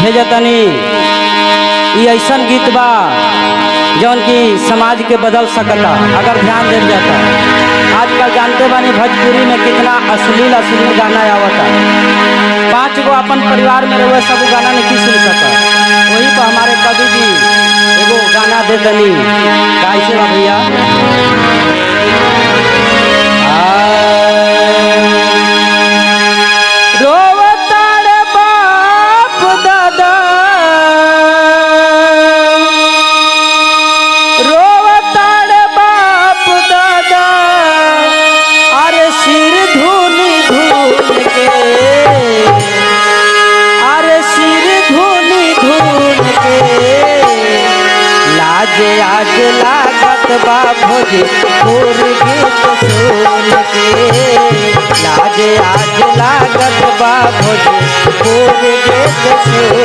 भेजतनी। ये ऐसा गीत बा जौन की समाज के बदल सकता अगर ध्यान दे जाता। आजकल जानते बानी भोजपुरी में कितना अश्लील गाना आवता। 5 गो अपन परिवार में रहे सब गाना नहीं सुन सकता। वही तो हमारे कवि जी एगो गाना दे दनी। कैसे बा भैया? आज लागत बा भोजपुर गीत सुन के। लाजे आज लागत बा भोजपुर गीत सुन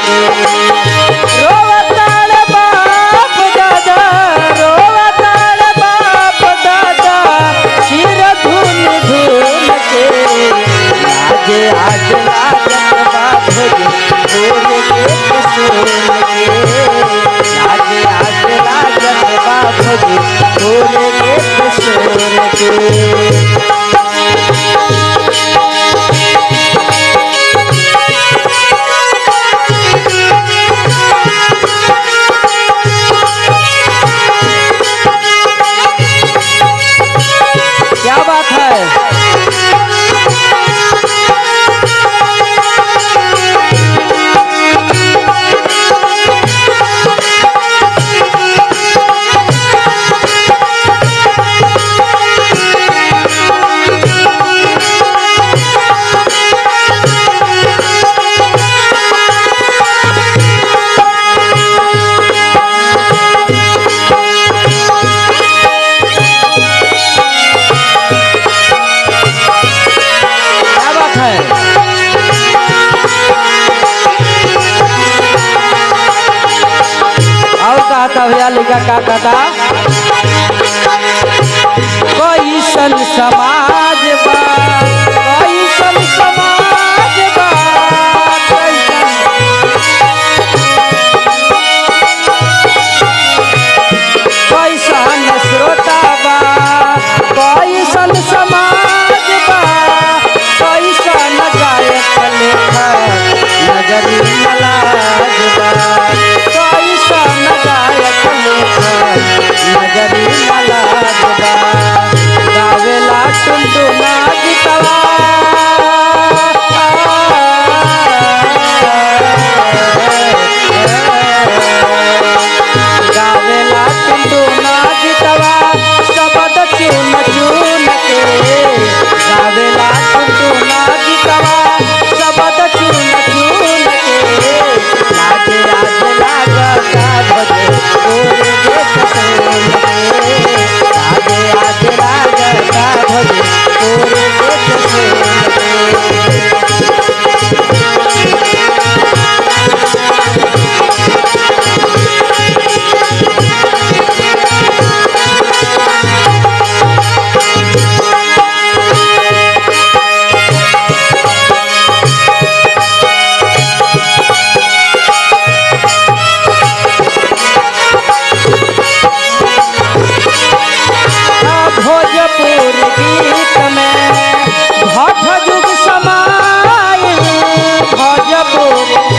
के। रोवताड़ बाप दादा, रोवताड़ बाप दादा, सिर धुन धुन के। लाजे आज लागत बा भोजपुर गीत सुन के। लाजे आज लागत बा भोजपुर गीत सुन के। क्या बात है? भैया लिखा का कहता कैसन समाज बा, कैसन समाज बा, कैसन श्रोता बा, कैसन समाज बा, कैसन गायक लेखक नजरी मलाज बा, कैसन गायक नजरी मलाज बा। गावेला टुनटुना गीतवा, गावेला टुनटुना गीतवा, शब्द चुन चुन के। गावेला टुनटुना गीतवा, शब्द चुन चुन के। लाजे आज लागता भोजपुर गीत सुन के। लाजे आज लागता भोजपुर गीत सुन के। भोजपुर गीत में भट युग समाये। भोजपुर